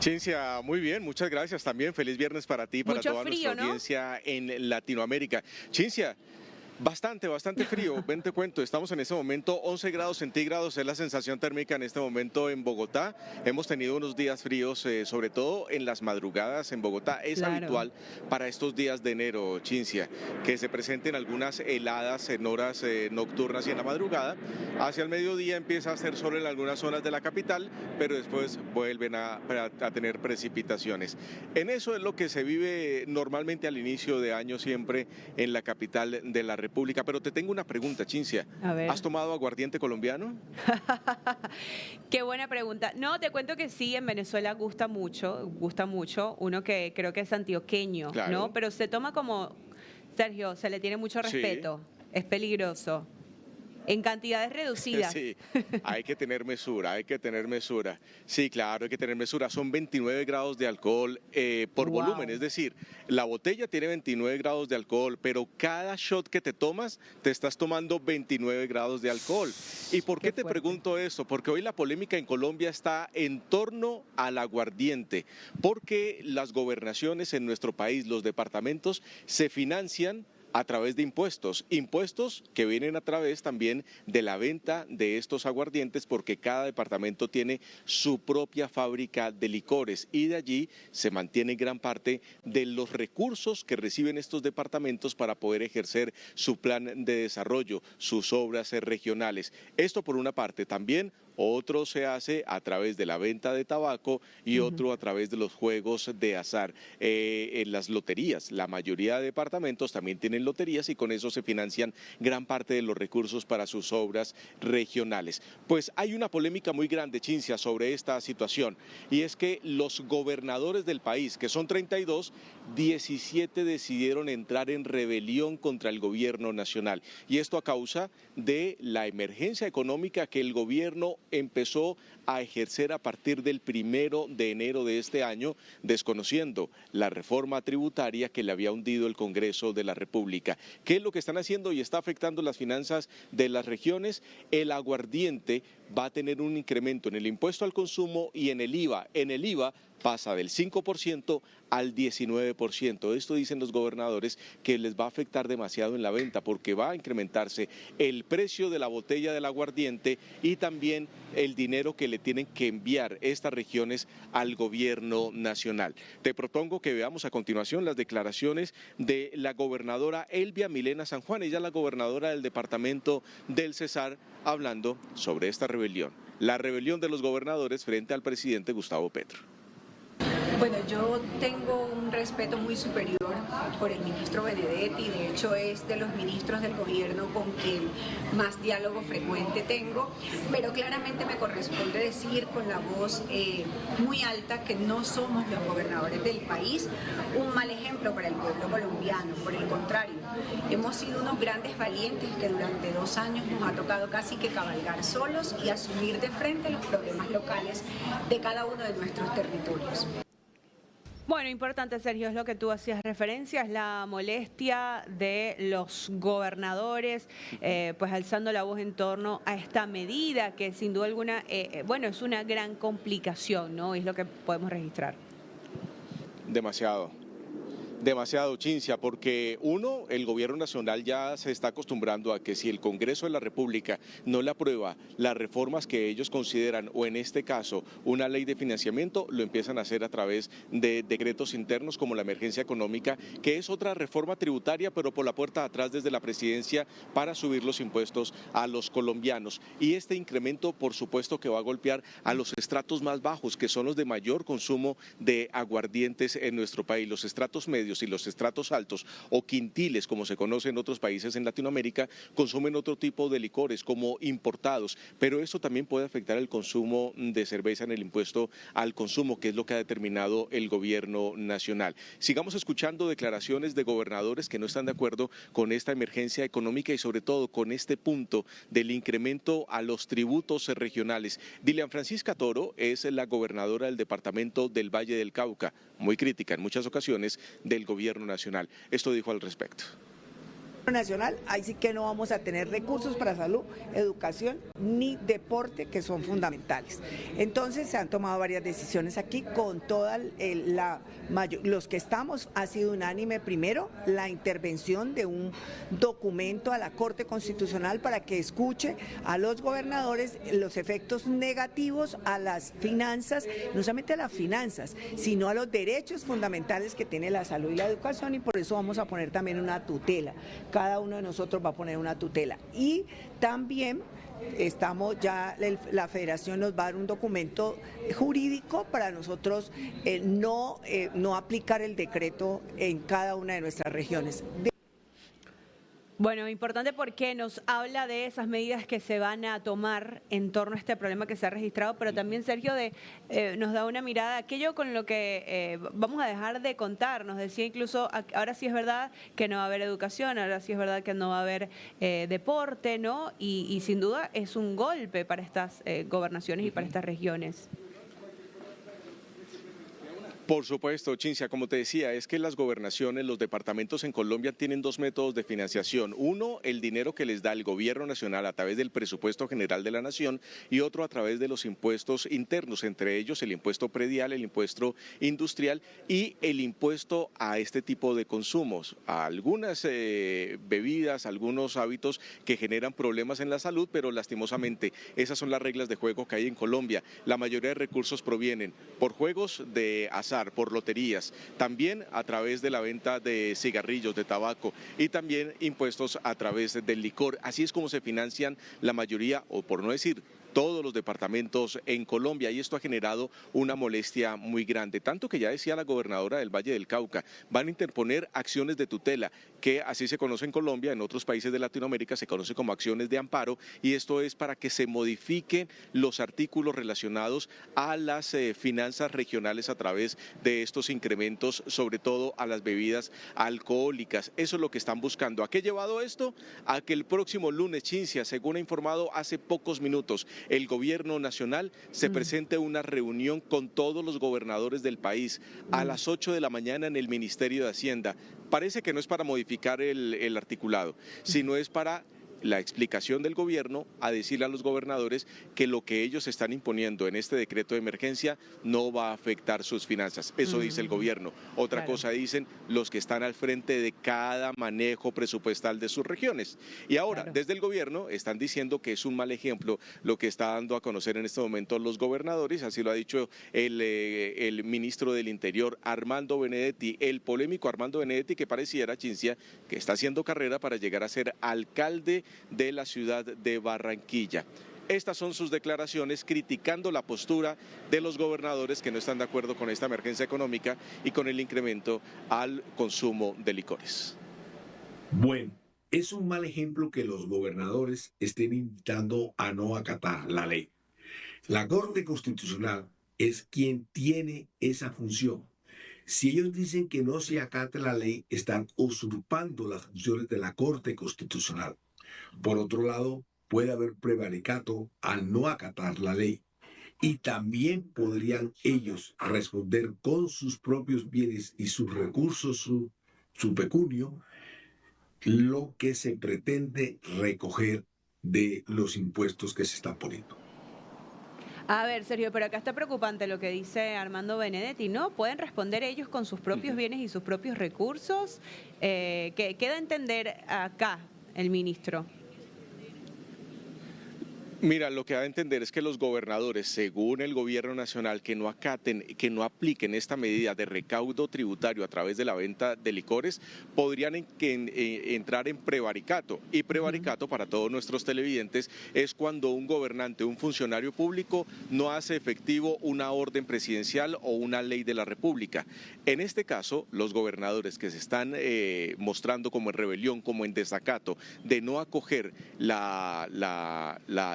Cincia, muy bien, muchas gracias también. Feliz viernes para ti y para Mucho toda nuestra frío, ¿no? audiencia en Latinoamérica. Cincia, bastante frío. Ven, te cuento, estamos en este momento 11 grados centígrados, es la sensación térmica en este momento en Bogotá. Hemos tenido unos días fríos, sobre todo en las madrugadas en Bogotá. Es Claro. habitual para estos días de enero, Cincia, que se presenten algunas heladas en horas nocturnas y en la madrugada. Hacia el mediodía empieza a hacer sol en algunas zonas de la capital, pero después vuelven a tener precipitaciones. En eso es lo que se vive normalmente al inicio de año siempre en la capital de la República. Pero te tengo una pregunta, Cincia. A ¿Has ver. tomado aguardiente colombiano? Qué buena pregunta. No, te cuento que sí, en Venezuela gusta mucho, uno que creo que es antioqueño, ¿no? Claro. Pero se toma como, Sergio, se le tiene mucho Sí. respeto, es peligroso, en cantidades reducidas. Sí, hay que tener mesura, hay que tener mesura. Sí, claro, hay que tener mesura. Son 29 grados de alcohol por volumen, Wow, es decir, la botella tiene 29 grados de alcohol, pero cada shot que te tomas, te estás tomando 29 grados de alcohol. ¿Y por qué qué te fuerte. pregunto esto? Porque hoy la polémica en Colombia está en torno al aguardiente, porque las gobernaciones en nuestro país, los departamentos, se financian a través de impuestos que vienen a través también de la venta de estos aguardientes, porque cada departamento tiene su propia fábrica de licores y de allí se mantiene gran parte de los recursos que reciben estos departamentos para poder ejercer su plan de desarrollo, sus obras regionales. Esto por una parte. También otro se hace a través de la venta de tabaco y Ujú. otro a través de los juegos de azar. En las loterías, la mayoría de departamentos también tienen loterías y con eso se financian gran parte de los recursos para sus obras regionales. Pues hay una polémica muy grande, Cincia, sobre esta situación, y es que los gobernadores del país, que son 32, 17 decidieron entrar en rebelión contra el gobierno nacional, y esto a causa de la emergencia económica que el gobierno empezó a ejercer a partir del 1 de enero de este año, desconociendo la reforma tributaria que le había hundido el Congreso de la República. ¿Qué es lo que están haciendo y está afectando las finanzas de las regiones? El aguardiente va a tener un incremento en el impuesto al consumo y en el IVA. En el IVA pasa del 5% al 19%. Esto dicen los gobernadores que les va a afectar demasiado en la venta porque va a incrementarse el precio de la botella del aguardiente y también el dinero que le tienen que enviar estas regiones al gobierno nacional. Te propongo que veamos a continuación las declaraciones de la gobernadora Elvia Milena San Juan, ella es la gobernadora del departamento del Cesar, hablando sobre esta rebelión, la rebelión de los gobernadores frente al presidente Gustavo Petro. Bueno, yo tengo un respeto muy superior por el ministro Benedetti, de hecho es de los ministros del gobierno con quien más diálogo frecuente tengo, pero claramente me corresponde decir con la voz muy alta que no somos los gobernadores del país un mal ejemplo para el pueblo colombiano, por el contrario, hemos sido unos grandes valientes que durante 2 años nos ha tocado casi que cabalgar solos y asumir de frente los problemas locales de cada uno de nuestros territorios. Bueno, importante, Sergio, es lo que tú hacías referencia, es la molestia de los gobernadores, pues alzando la voz en torno a esta medida que sin duda alguna, bueno, es una gran complicación, ¿no? Es lo que podemos registrar. Demasiado, Cincia, porque uno, el gobierno nacional ya se está acostumbrando a que si el Congreso de la República no le aprueba las reformas que ellos consideran, o en este caso una ley de financiamiento, lo empiezan a hacer a través de decretos internos como la emergencia económica, que es otra reforma tributaria, pero por la puerta de atrás desde la presidencia para subir los impuestos a los colombianos. Y este incremento, por supuesto, que va a golpear a los estratos más bajos, que son los de mayor consumo de aguardientes en nuestro país, los estratos medios y los estratos altos o quintiles, como se conoce en otros países en Latinoamérica, consumen otro tipo de licores como importados, pero eso también puede afectar el consumo de cerveza en el impuesto al consumo, que es lo que ha determinado el gobierno nacional. Sigamos escuchando declaraciones de gobernadores que no están de acuerdo con esta emergencia económica y sobre todo con este punto del incremento a los tributos regionales. Dilian Francisca Toro es la gobernadora del departamento del Valle del Cauca, muy crítica en muchas ocasiones del gobierno nacional. Esto dijo al respecto. nacional, ahí sí que no vamos a tener recursos para salud, educación ni deporte, que son fundamentales. Entonces se han tomado varias decisiones aquí con toda los que estamos, ha sido unánime. Primero, la intervención de un documento a la Corte Constitucional para que escuche a los gobernadores los efectos negativos a las finanzas, no solamente a las finanzas, sino a los derechos fundamentales que tiene la salud y la educación, y por eso vamos a poner también una tutela. Cada uno de nosotros va a poner una tutela. Y también la federación nos va a dar un documento jurídico para nosotros no aplicar el decreto en cada una de nuestras regiones. Bueno, importante porque nos habla de esas medidas que se van a tomar en torno a este problema que se ha registrado, pero también Sergio nos da una mirada, aquello con lo que vamos a dejar de contar. Nos decía incluso, ahora sí es verdad que no va a haber educación, ahora sí es verdad que no va a haber deporte, ¿no? Y sin duda es un golpe para estas gobernaciones y para estas regiones. Por supuesto, Cinzia, como te decía, es que las gobernaciones, los departamentos en Colombia tienen dos métodos de financiación. Uno, el dinero que les da el gobierno nacional a través del presupuesto general de la nación, y otro a través de los impuestos internos, entre ellos el impuesto predial, el impuesto industrial y el impuesto a este tipo de consumos, a algunas bebidas, algunos hábitos que generan problemas en la salud, pero lastimosamente esas son las reglas de juego que hay en Colombia. La mayoría de recursos provienen por juegos de azar, por loterías, también a través de la venta de cigarrillos, de tabaco, y también impuestos a través del licor. Así es como se financian la mayoría, o por no decir todos los departamentos en Colombia, y esto ha generado una molestia muy grande, tanto que ya decía la gobernadora del Valle del Cauca, van a interponer acciones de tutela, que así se conoce en Colombia, en otros países de Latinoamérica se conoce como acciones de amparo, y esto es para que se modifiquen los artículos relacionados a las finanzas regionales a través de estos incrementos, sobre todo a las bebidas alcohólicas. Eso es lo que están buscando. ¿A qué ha llevado esto? A que el próximo lunes, Cinzia, según ha informado hace pocos minutos, el gobierno nacional se presente una reunión con todos los gobernadores del país a las 8 de la mañana en el Ministerio de Hacienda. Parece que no es para modificar el articulado, sino es para la explicación del gobierno a decirle a los gobernadores que lo que ellos están imponiendo en este decreto de emergencia no va a afectar sus finanzas. Eso dice el gobierno. Otra cosa dicen los que están al frente de cada manejo presupuestal de sus regiones. Y ahora, desde el gobierno están diciendo que es un mal ejemplo lo que está dando a conocer en este momento los gobernadores, así lo ha dicho el ministro del Interior, Armando Benedetti, el polémico Armando Benedetti, que pareciera, Cinzia, que está haciendo carrera para llegar a ser alcalde de la ciudad de Barranquilla. Estas son sus declaraciones criticando la postura de los gobernadores que no están de acuerdo con esta emergencia económica y con el incremento al consumo de licores. Bueno, es un mal ejemplo que los gobernadores estén invitando a no acatar la ley. La Corte Constitucional es quien tiene esa función. Si ellos dicen que no se acate la ley, están usurpando las funciones de la Corte Constitucional. Por otro lado, puede haber prevaricato al no acatar la ley, y también podrían ellos responder con sus propios bienes y sus recursos, su pecunio, lo que se pretende recoger de los impuestos que se están poniendo. A ver, Sergio, pero acá está preocupante lo que dice Armando Benedetti, ¿no? ¿Pueden responder ellos con sus propios bienes y sus propios recursos? ¿Qué da a entender acá el ministro? Mira, lo que da a entender es que los gobernadores, según el gobierno nacional, que no acaten, que no apliquen esta medida de recaudo tributario a través de la venta de licores, podrían entrar en prevaricato. Y prevaricato, para todos nuestros televidentes, es cuando un gobernante, un funcionario público, no hace efectivo una orden presidencial o una ley de la República. En este caso, los gobernadores que se están mostrando como en rebelión, como en desacato, de no acoger la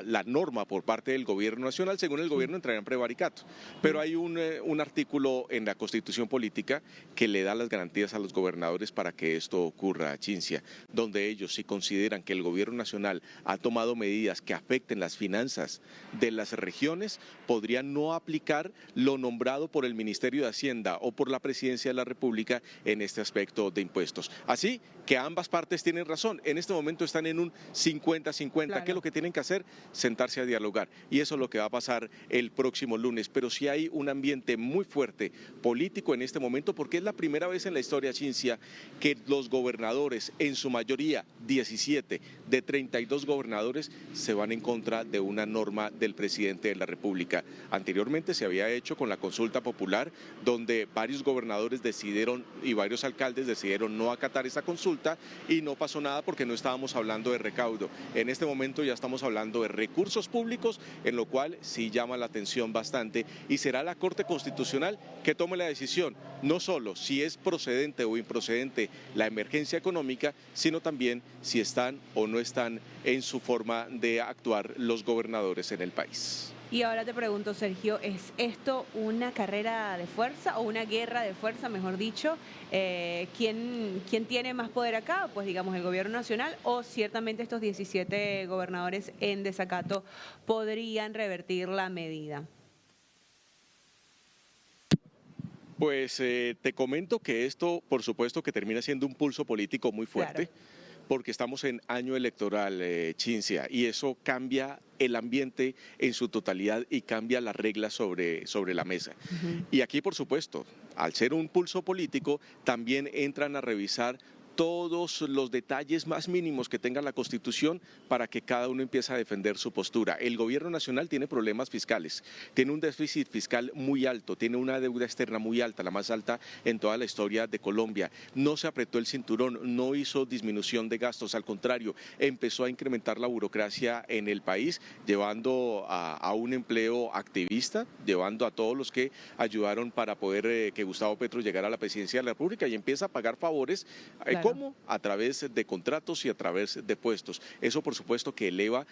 la norma por parte del gobierno nacional, según el gobierno entraría en prevaricato. Pero hay un artículo en la Constitución Política que le da las garantías a los gobernadores para que esto ocurra, Cintia, donde ellos, si consideran que el gobierno nacional ha tomado medidas que afecten las finanzas de las regiones, podrían no aplicar lo nombrado por el Ministerio de Hacienda o por la Presidencia de la República en este aspecto de impuestos. Así que ambas partes tienen razón. En este momento están en un 50-50. Claro. ¿Qué es lo que tienen que hacer? Sentarse a dialogar. Y eso es lo que va a pasar el próximo lunes. Pero sí hay un ambiente muy fuerte político en este momento, porque es la primera vez en la historia, Cintia, que los gobernadores, en su mayoría 17 de 32 gobernadores, se van en contra de una norma del presidente de la República. Anteriormente se había hecho con la consulta popular, donde varios gobernadores decidieron y varios alcaldes decidieron no acatar esa consulta, y no pasó nada porque no estábamos hablando de recaudo. En este momento ya estamos hablando de recursos públicos, en lo cual sí llama la atención bastante, y será la Corte Constitucional que tome la decisión, no solo si es procedente o improcedente la emergencia económica, sino también si están o no están en su forma de actuar los gobernadores en el país. Y ahora te pregunto, Sergio, ¿es esto una carrera de fuerza o una guerra de fuerza, mejor dicho? ¿Quién tiene más poder acá? Pues digamos el gobierno nacional, o ciertamente estos 17 gobernadores en desacato podrían revertir la medida. Pues te comento que esto, por supuesto, que termina siendo un pulso político muy fuerte. Claro. Porque estamos en año electoral, Cintia, y eso cambia el ambiente en su totalidad y cambia las reglas sobre la mesa. Y aquí, por supuesto, al ser un pulso político, también entran a revisar todos los detalles más mínimos que tenga la Constitución para que cada uno empiece a defender su postura. El gobierno nacional tiene problemas fiscales, tiene un déficit fiscal muy alto, tiene una deuda externa muy alta, la más alta en toda la historia de Colombia. No se apretó el cinturón, no hizo disminución de gastos, al contrario, empezó a incrementar la burocracia en el país, llevando a un empleo activista, llevando a todos los que ayudaron para poder que Gustavo Petro llegara a la presidencia de la República, y empieza a pagar favores. Claro. ¿Cómo? A través de contratos y a través de puestos. Eso, por supuesto, que eleva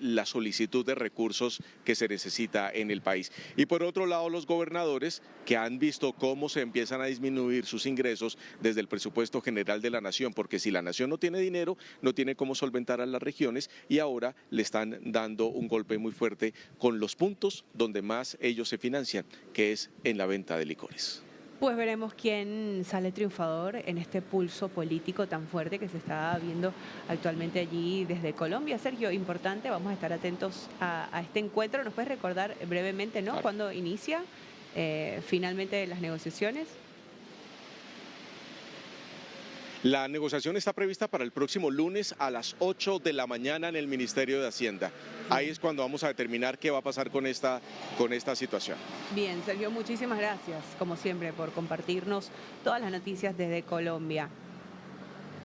la solicitud de recursos que se necesita en el país. Y por otro lado, los gobernadores, que han visto cómo se empiezan a disminuir sus ingresos desde el presupuesto general de la nación, porque si la nación no tiene dinero, no tiene cómo solventar a las regiones, y ahora le están dando un golpe muy fuerte con los puntos donde más ellos se financian, que es en la venta de licores. Pues veremos quién sale triunfador en este pulso político tan fuerte que se está viendo actualmente allí desde Colombia. Sergio, importante, vamos a estar atentos a este encuentro. ¿Nos puedes recordar brevemente, ¿no? Claro. ¿Cuándo inicia finalmente las negociaciones? La negociación está prevista para el próximo lunes a las 8 de la mañana en el Ministerio de Hacienda. Ahí es cuando vamos a determinar qué va a pasar con esta situación. Bien, Sergio, muchísimas gracias, como siempre, por compartirnos todas las noticias desde Colombia.